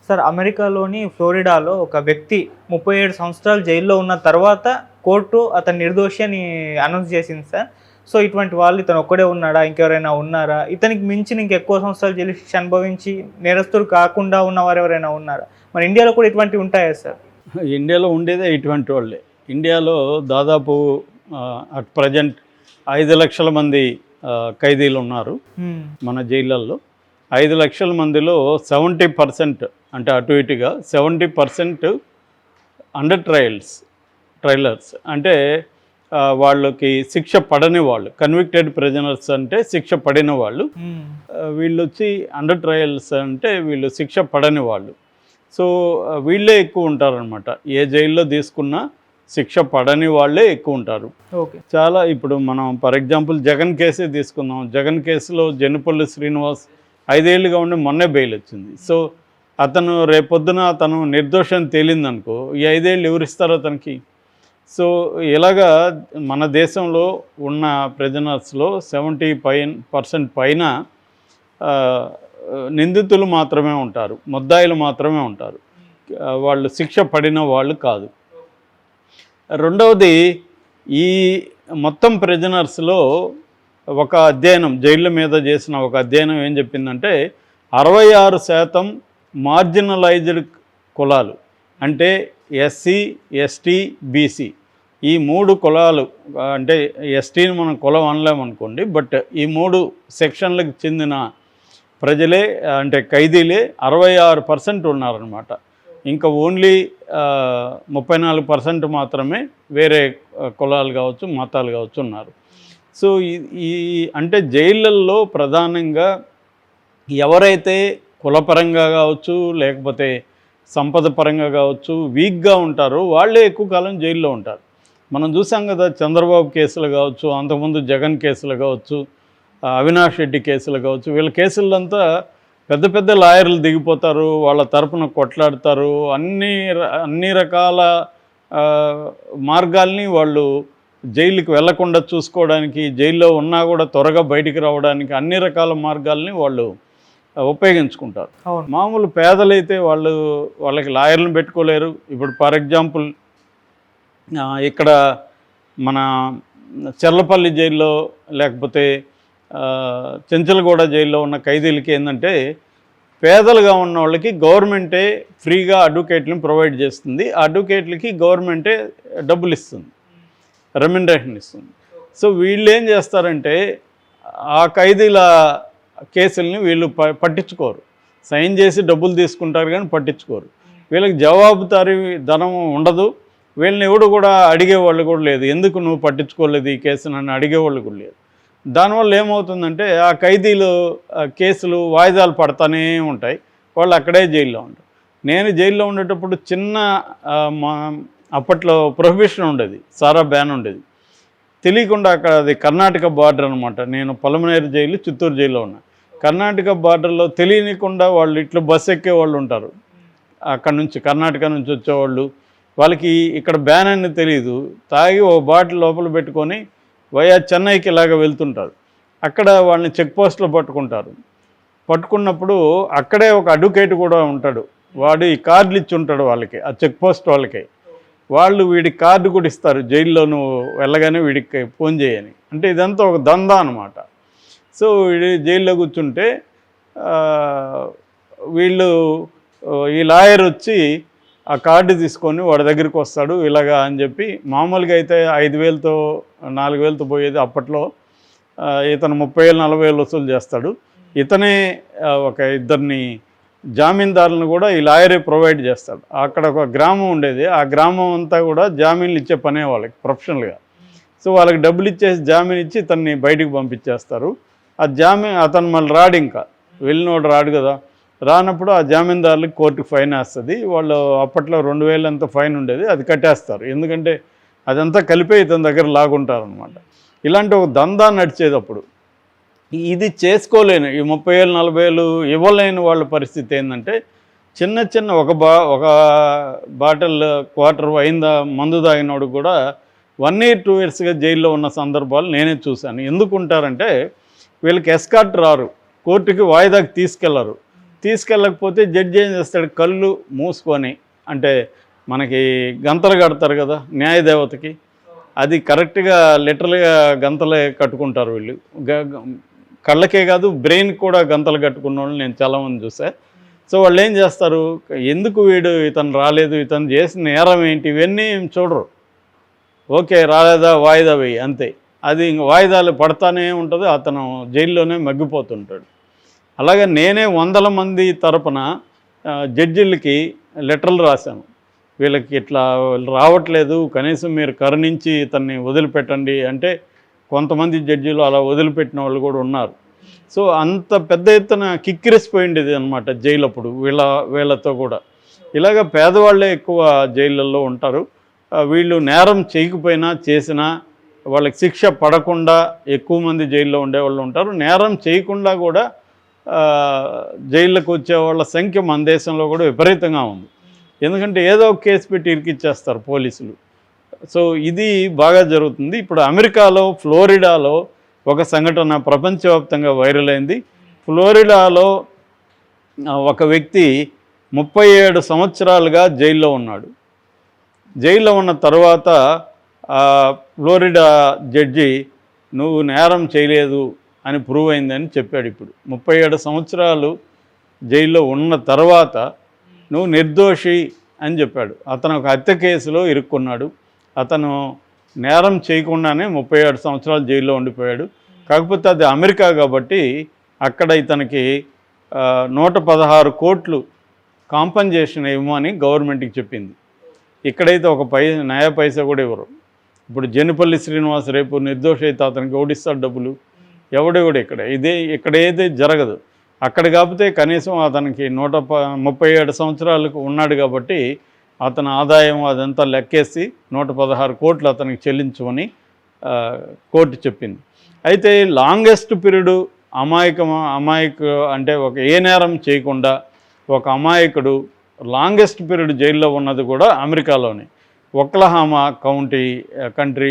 Sir అమెరికాలోని ఫ్లోరిడాలో ఒక వ్యక్తి 37 సంవత్సరాలు జైల్లో ఉన్న తర్వాత కోర్టు అతను నిర్దోషి అని అనౌన్స్ చేసింది సార్. సో ఇటువంటి వాళ్ళు ఇతను ఒక్కడే ఉన్నాడా, ఇంకెవరైనా ఉన్నారా, ఇతనికి మించిన ఇంకెక్కువ సంవత్సరాలు జైలు శిక్ష అనుభవించి నేరస్తులు కాకుండా ఉన్నవారు ఎవరైనా ఉన్నారా? మన ఇండియాలో కూడా ఇటువంటివి ఉంటాయా సార్? ఇండియాలో ఉండేదే ఇటువంటి వాళ్ళే. ఇండియాలో దాదాపు అట్ ప్రజెంట్ 5 లక్షల మంది ఖైదీలు ఉన్నారు మన జైళ్ళల్లో. 5 లక్షల మందిలో 70% అంటే అటు ఇటుగా 70% అండర్ ట్రయలర్స్ అంటే వాళ్ళకి శిక్ష పడని వాళ్ళు, కన్విక్టెడ్ ప్రిజనర్స్ అంటే శిక్ష పడిన వాళ్ళు. వీళ్ళు వచ్చి అండర్ ట్రయల్స్ అంటే వీళ్ళు శిక్ష పడని వాళ్ళు. సో వీళ్ళే ఎక్కువ ఉంటారనమాట. ఏ జైల్లో తీసుకున్నా శిక్ష పడని వాళ్ళే ఎక్కువ ఉంటారు. చాలా ఇప్పుడు మనం ఫర్ ఎగ్జాంపుల్ జగన్ కేసే తీసుకుందాం. జగన్ కేసులో జనపల్లి శ్రీనివాస్ 5 ఏళ్ళుగా ఉండి మొన్నే బెయిల్ వచ్చింది. సో అతను రేపొద్దున అతను నిర్దోషం తేలిందనుకో, ఈ 5 ఏళ్ళు ఎవరిస్తారు అతనికి? సో ఇలాగా మన దేశంలో ఉన్న ప్రిజనర్స్లో 70% పైన నిందితులు మాత్రమే ఉంటారు, ముద్దాయిలు మాత్రమే ఉంటారు, వాళ్ళు శిక్ష పడిన వాళ్ళు కాదు. రెండవది, ఈ మొత్తం ప్రిజనర్స్లో ఒక అధ్యయనం, జైళ్ళ మీద చేసిన ఒక అధ్యయనం ఏం చెప్పిందంటే 66% మార్జినలైజ్డ్ కులాలు అంటే ఎస్సీ, ఎస్టీ, బీసీ ఈ 3 కులాలు, అంటే ఎస్టీని మనం కులం అనలేమనుకోండి, బట్ ఈ 3 సెక్షన్లకు చెందిన ప్రజలే అంటే ఖైదీలే 66% ఉన్నారనమాట. ఇంకా ఓన్లీ 34% మాత్రమే వేరే కులాలు కావచ్చు, మతాలు కావచ్చు ఉన్నారు. సో ఈ అంటే జైళ్ళల్లో ప్రధానంగా ఎవరైతే కులపరంగా కావచ్చు, లేకపోతే సంపద పరంగా కావచ్చు వీక్గా ఉంటారో వాళ్ళే ఎక్కువ కాలం జైల్లో ఉంటారు. మనం చూసాం కదా, చంద్రబాబు కేసులు కావచ్చు, అంతకుముందు జగన్ కేసులు కావచ్చు, అవినాష్ రెడ్డి కేసులు కావచ్చు, వీళ్ళ కేసులంతా పెద్ద పెద్ద లాయర్లు దిగిపోతారు, వాళ్ళ తరపున కొట్లాడతారు, అన్ని రకాల మార్గాల్ని వాళ్ళు జైలుకి వెళ్లకుండా చూసుకోవడానికి, జైల్లో ఉన్నా కూడా త్వరగా బయటికి రావడానికి అన్ని రకాల మార్గాల్ని వాళ్ళు ఉపయోగించుకుంటారు. మామూలు పేదలైతే వాళ్ళకి లాయర్లను పెట్టుకోలేరు. ఇప్పుడు ఫర్ ఎగ్జాంపుల్ ఇక్కడ మన చెర్లపల్లి జైల్లో లేకపోతే చెంచలగూడ జైల్లో ఉన్న ఖైదీలకి ఏంటంటే, పేదలుగా ఉన్న వాళ్ళకి గవర్నమెంటే ఫ్రీగా అడ్వకేట్లను ప్రొవైడ్ చేస్తుంది. ఆ అడ్వకేట్లకి గవర్నమెంటే డబ్బులు ఇస్తుంది, రెమ్యునరేషన్ ఇస్తుంది. సో వీళ్ళు ఏం చేస్తారంటే ఆ ఖైదీల కేసుల్ని వీళ్ళు పట్టించుకోరు, సైన్ చేసి డబ్బులు తీసుకుంటారు కానీ పట్టించుకోరు. వీళ్ళకి జవాబుదారీ ధనం ఉండదు. వీళ్ళని ఎవడు కూడా అడిగేవాళ్ళు కూడా లేదు, ఎందుకు నువ్వు పట్టించుకోలేదు ఈ కేసు నన్ను అడిగేవాళ్ళు కూడా లేదు. దానివల్ల ఏమవుతుందంటే ఆ ఖైదీలు కేసులు వాయిదాలు పడతానే ఉంటాయి, వాళ్ళు అక్కడే జైల్లో ఉంటారు. నేను జైల్లో ఉండేటప్పుడు అప్పట్లో ప్రొహిబిషన్ ఉండేది, సారా బ్యాన్ ఉండేది. తెలియకుండా అక్కడ అది కర్ణాటక బార్డర్ అనమాట. నేను పలమనేరు జైలు, చిత్తూరు జైల్లో ఉన్నా. కర్ణాటక బార్డర్లో తెలియకుండా వాళ్ళు ఇట్లా బస్సు ఎక్కే వాళ్ళు ఉంటారు, అక్కడ నుంచి కర్ణాటక నుంచి వచ్చేవాళ్ళు. వాళ్ళకి ఇక్కడ బ్యాన్ అని తెలియదు, తాగి ఒక బాటిల్ లోపల పెట్టుకొని వయా చెన్నైకి ఇలాగ వెళ్తుంటారు. అక్కడ వాళ్ళని చెక్ పోస్ట్లో పట్టుకున్నప్పుడు అక్కడే ఒక అడ్వకేట్ కూడా ఉంటాడు, వాడు ఈ కార్డులు ఇచ్చి ఉంటాడు వాళ్ళకి, ఆ చెక్ పోస్ట్ వాళ్ళకి. వాళ్ళు వీడికి కార్డు కూడా ఇస్తారు, జైల్లో నువ్వు వెళ్ళగానే వీడికి ఫోన్ చేయని. అంటే ఇదంతా ఒక దందా అనమాట. సో వీడి జైల్లో కూర్చుంటే ఈ లాయర్ వచ్చి ఆ కార్డు తీసుకొని వాడి దగ్గరికి వస్తాడు, ఇలాగా అని చెప్పి. మామూలుగా అయితే 5,000తో 4,000తో పోయేది అప్పట్లో. ఇతను 30,000-40,000 వసూలు చేస్తాడు. ఇతనే ఒక 2 జామీందారులను కూడా ఈ లాయరే ప్రొవైడ్ చేస్తాడు. అక్కడ ఒక గ్రామం ఉండేది, ఆ గ్రామం అంతా కూడా జామీన్లు ఇచ్చే పనే వాళ్ళకి ప్రొఫెషనల్గా. సో వాళ్ళకి డబ్బులు ఇచ్చేసి జామీన్ ఇచ్చి ఇతన్ని బయటికి పంపించేస్తారు. ఆ అతను మళ్ళీ రాడు, ఇంకా వెళ్ళినోడు రాడు కదా. రానప్పుడు ఆ జామీందారులకు కోర్టుకు ఫైన్ వేస్తుంది. వాళ్ళు అప్పట్లో 2,000 ఎంత ఫైన్ ఉండేది, అది కట్టేస్తారు. ఎందుకంటే అదంతా కలిపే ఇతని దగ్గర లాగుంటారనమాట. ఇలాంటి ఒక దందా నడిచేది అప్పుడు. ఇది చేసుకోలేను, ఈ 30,000-40,000 ఇవ్వలేని వాళ్ళ పరిస్థితి ఏంటంటే, చిన్న ఒక బాటిల్ క్వార్టర్ అయిందా మందు తాగినోడు కూడా 1 year 2 yearsగా జైల్లో ఉన్న సందర్భాలు నేనే చూశాను. ఎందుకుంటారంటే వీళ్ళకి ఎస్కార్ట్ రారు, కోర్టుకి వాయిదాకి తీసుకెళ్లరు. తీసుకెళ్ళకపోతే జడ్జి ఏం చేస్తాడు, కళ్ళు మూసుకొని, అంటే మనకి గంతలు కడతారు కదా న్యాయదేవతకి, అది కరెక్ట్గా లిటరల్గా గంతలే కట్టుకుంటారు వీళ్ళు. కళ్ళకే కాదు బ్రెయిన్ కూడా గంతలు కట్టుకున్న వాళ్ళు నేను చాలామంది చూసా. సో వాళ్ళు ఏం చేస్తారు, ఎందుకు వీడు ఇతను రాలేదు, ఇతను చేసిన నేరం ఏంటి, ఇవన్నీ చూడరు. ఓకే రాలేదా వాయిదా వేయి అంతే. అది ఇంక వాయిదాలు పడతానే ఉంటుంది, అతను జైల్లోనే మగ్గిపోతుంటాడు. అలాగే నేనే వందల మంది తరపున జడ్జిలకి లెటర్లు రాశాను, వీళ్ళకి ఇట్లా రావట్లేదు, కనీసం మీరు కరుణించి ఇతన్ని వదిలిపెట్టండి అంటే కొంతమంది జడ్జీలు అలా వదిలిపెట్టిన వాళ్ళు కూడా ఉన్నారు. సో అంత పెద్ద ఎత్తున కిక్కిరిసిపోయింది అనమాట జైలు అప్పుడు వీళ్ళతో కూడా. ఇలాగ పేదవాళ్ళే ఎక్కువ జైళ్ళల్లో ఉంటారు. వీళ్ళు నేరం చేయకపోయినా చేసినా వాళ్ళకి శిక్ష పడకుండా ఎక్కువ మంది జైల్లో ఉండేవాళ్ళు ఉంటారు. నేరం చేయకుండా కూడా జైళ్ళకు వచ్చే వాళ్ళ సంఖ్య మన దేశంలో కూడా విపరీతంగా ఉంది. ఎందుకంటే ఏదో ఒక కేసు పెట్టి ఇరికిచ్చేస్తారు పోలీసులు. సో ఇది బాగా జరుగుతుంది. ఇప్పుడు అమెరికాలో ఫ్లోరిడాలో ఒక సంఘటన ప్రపంచవ్యాప్తంగా వైరల్ అయింది. ఫ్లోరిడాలో ఒక వ్యక్తి 37 సంవత్సరాలుగా జైల్లో ఉన్నాడు. జైల్లో ఉన్న తర్వాత ఫ్లోరిడా జడ్జి నువ్వు నేరం చేయలేదు అని ప్రూవ్ అయిందని చెప్పాడు. ఇప్పుడు 37 సంవత్సరాలు జైల్లో ఉన్న తర్వాత నువ్వు నిర్దోషి అని చెప్పాడు. అతను ఒక హత్య కేసులో ఇరుక్కున్నాడు. అతను నేరం చేయకుండానే 37 సంవత్సరాలు జైల్లో ఉండిపోయాడు. కాకపోతే అది అమెరికా కాబట్టి అక్కడ ఇతనికి 116 కోట్లు కాంపన్సేషన్ ఇవ్వమని గవర్నమెంట్కి చెప్పింది. ఇక్కడైతే ఒక నయా పైసా కూడా ఇవ్వరు. ఇప్పుడు జెనిపల్లి శ్రీనివాస్ రేపు నిర్దోషి అయితే అతనికి ఓడిస్తాడు డబ్బులు, ఎవడు కూడా ఇక్కడ ఏది జరగదు. అక్కడ కాకపోతే కనీసం అతనికి 137 సంవత్సరాలకు ఉన్నాడు కాబట్టి అతని ఆదాయం అదంతా లెక్కేసి 116 కోట్లు అతనికి చెల్లించమని కోర్టు చెప్పింది. అయితే లాంగెస్ట్ పీరియడ్ అమాయకు అంటే ఒక ఏ నేరం చేయకుండా ఒక అమాయకుడు లాంగెస్ట్ పీరియడ్ జైల్లో ఉన్నది కూడా అమెరికాలోనే. ఒక్లహామా కంట్రీ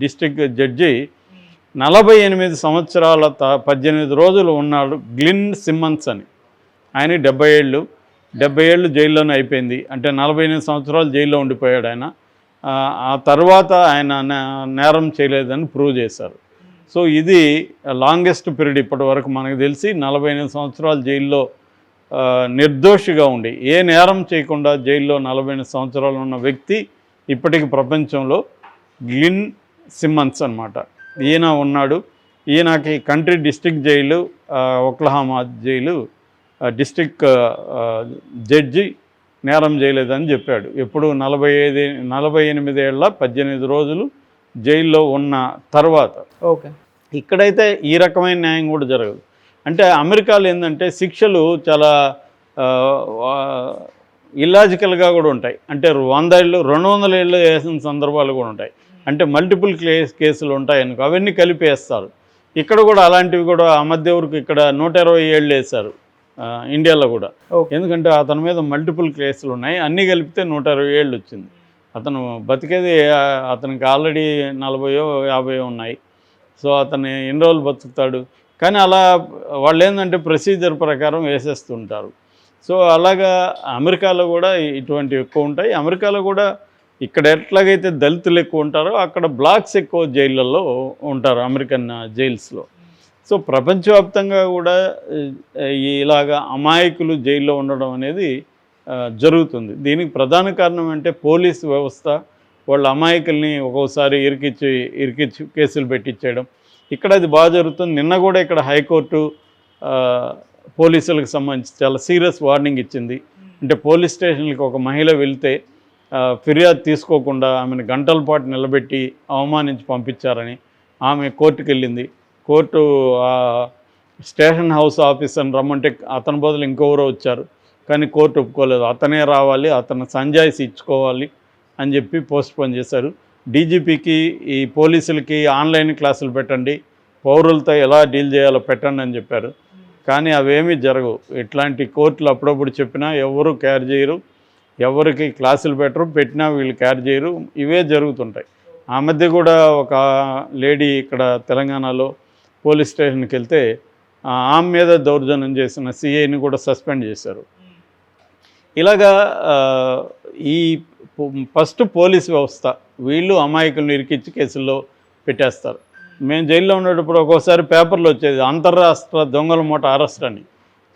డిస్ట్రిక్ట్ జడ్జి 48 సంవత్సరాల 18 రోజులు ఉన్నాడు గ్లిన్ సిమ్మన్స్ అని. ఆయన 70 ఏళ్ళు జైల్లోనే అయిపోయింది. అంటే 48 సంవత్సరాలు జైల్లో ఉండిపోయాడు ఆయన. ఆ తర్వాత ఆయన నేరం చేయలేదని ప్రూవ్ చేశారు. సో ఇది లాంగెస్ట్ పీరియడ్ ఇప్పటి వరకు మనకు తెలిసి. 48 సంవత్సరాలు జైల్లో నిర్దోషిగా ఉండి ఏ నేరం చేయకుండా జైల్లో 48 సంవత్సరాలు ఉన్న వ్యక్తి ఇప్పటికి ప్రపంచంలో గ్లిన్ సిమ్మన్స్ అన్నమాట. ఈయన ఉన్నాడు. ఈయనకి country district jail ఒక్లహామా jail district judge నేరం చేయలేదని చెప్పాడు. ఎప్పుడు 48 ఏళ్ళ 18 రోజులు జైల్లో ఉన్న తర్వాత. ఓకే, ఇక్కడైతే ఈ రకమైన న్యాయం కూడా జరగదు. అంటే అమెరికాలో ఏంటంటే శిక్షలు చాలా ఇల్లాజికల్గా కూడా ఉంటాయి. అంటే 100 ఏళ్ళు 200 ఏళ్ళు వేసిన సందర్భాలు కూడా ఉంటాయి. అంటే మల్టిపుల్ కేసులు ఉంటాయి అనుకో, అవన్నీ కలిపేస్తారు. ఇక్కడ కూడా అలాంటివి కూడా ఆ మధ్య వరకు ఇక్కడ 120 ఏళ్ళు వేశారు ఇండియాలో కూడా. ఎందుకంటే అతని మీద మల్టిపుల్ కేసులు ఉన్నాయి, అన్నీ కలిపితే 120 ఏళ్ళు వచ్చింది. అతను బతికేది అతనికి ఆల్రెడీ 40-50 ఉన్నాయి. సో అతను ఎన్ని రోజులు బతుకుతాడు. కానీ అలా వాళ్ళు ఏంటంటే ప్రొసీజర్ ప్రకారం వేసేస్తుంటారు. సో అలాగా అమెరికాలో కూడా ఇటువంటివి ఎక్కువ ఉంటాయి. అమెరికాలో కూడా ఇక్కడ ఎట్లాగైతే దళితులు ఎక్కువ ఉంటారో అక్కడ బ్లాక్స్ ఎక్కువ జైళ్ళల్లో ఉంటారు అమెరికన్ జైల్స్లో. సో ప్రపంచవ్యాప్తంగా కూడా ఇలాగా అమాయకులు జైల్లో ఉండడం అనేది జరుగుతుంది. దీనికి ప్రధాన కారణం అంటే పోలీసు వ్యవస్థ వాళ్ళ అమాయకుల్ని ఒక్కోసారి ఇరికిచ్చి కేసులు పెట్టించేయడం. ఇక్కడ అది బాగా జరుగుతుంది. నిన్న కూడా ఇక్కడ హైకోర్టు పోలీసులకు సంబంధించి చాలా సీరియస్ వార్నింగ్ ఇచ్చింది. అంటే పోలీస్ స్టేషన్కి ఒక మహిళ వెళ్తే ఫిర్యాదు తీసుకోకుండా ఆమెను గంటల పాటు నిలబెట్టి అవమానించి పంపించారని ఆమె కోర్టుకు వెళ్ళింది. కోర్టు స్టేషన్ హౌస్ ఆఫీసర్ని రమ్మంటే అతని బదులు ఇంకెవరో వచ్చారు, కానీ కోర్టు ఒప్పుకోలేదు. అతనే రావాలి, అతను సంజాయిషి ఇచ్చుకోవాలి అని చెప్పి పోస్ట్పోన్ చేశారు. డీజీపీకి ఈ పోలీసులకి ఆన్లైన్ క్లాసులు పెట్టండి, పౌరులతో ఎలా డీల్ చేయాలో పెట్టండి అని చెప్పారు. కానీ అవేమీ జరగవు. ఇట్లాంటి కోర్టులు అప్పుడప్పుడు చెప్పినా ఎవరు కేర్ చేయరు, ఎవరికి క్లాసులు పెట్టరు, పెట్టినా వీళ్ళు కేర్ చేయరు. ఇవే జరుగుతుంటాయి. ఆ మధ్య కూడా ఒక లేడీ ఇక్కడ తెలంగాణలో పోలీస్ స్టేషన్కి వెళ్తే ఆమె మీద దౌర్జన్యం చేసిన సిఐని కూడా సస్పెండ్ చేశారు. ఇలాగా ఈ ఫస్ట్ పోలీస్ వ్యవస్థ వీళ్ళు అమాయకులను ఇరికిచ్చి కేసుల్లో పెట్టేస్తారు. మేము జైల్లో ఉండేటప్పుడు ఒక్కోసారి పేపర్లు వచ్చేది అంతర్రాష్ట్ర దొంగల మూట అరెస్ట్ అని.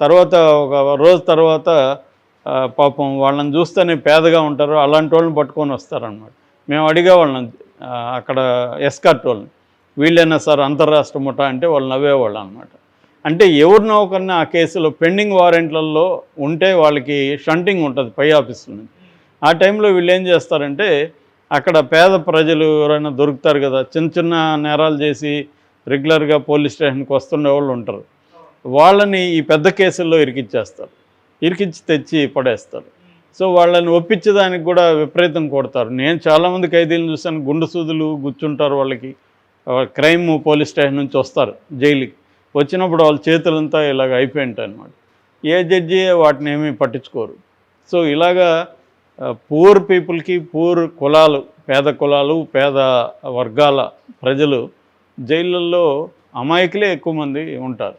తర్వాత ఒక రోజు తర్వాత పాపం వాళ్ళని చూస్తేనే పేదగా ఉంటారు, అలాంటి వాళ్ళని పట్టుకొని వస్తారనమాట. మేము అడిగే వాళ్ళని అక్కడ ఎస్కార్ట్ వాళ్ళని, వీళ్ళైనా సార్ అంతర్రాష్ట్ర ముఠా అంటే వాళ్ళు నవ్వేవాళ్ళు అనమాట. అంటే ఎవరినో ఒకరిని ఆ కేసులో పెండింగ్ వారెంట్లలో ఉంటే వాళ్ళకి షంటింగ్ ఉంటుంది పై ఆఫీసుల నుంచి. ఆ టైంలో వీళ్ళు ఏం చేస్తారంటే అక్కడ పేద ప్రజలు ఎవరైనా దొరుకుతారు కదా, చిన్న చిన్న నేరాలు చేసి రెగ్యులర్గా పోలీస్ స్టేషన్కి వస్తుండే వాళ్ళు ఉంటారు, వాళ్ళని ఈ పెద్ద కేసుల్లో ఇరికిచ్చేస్తారు, ఇరికిచ్చి తెచ్చి పడేస్తారు. సో వాళ్ళని ఒప్పించేదానికి కూడా విపరీతం కొడతారు. నేను చాలామంది ఖైదీలను చూసాను, గుండు సూదులు గుచ్చుంటారు వాళ్ళకి. క్రైమ్ పోలీస్ స్టేషన్ నుంచి వస్తారు జైలుకి, వచ్చినప్పుడు వాళ్ళ చేతులంతా ఇలాగ అయిపోయి ఉంటాయి అన్నమాట. ఏ జడ్జి వాటిని ఏమీ పట్టించుకోరు. సో ఇలాగా పూర్ పీపుల్కి, పూర్ కులాలు, పేద కులాలు, పేద వర్గాల ప్రజలు జైళ్ళల్లో అమాయకులే ఎక్కువ మంది ఉంటారు.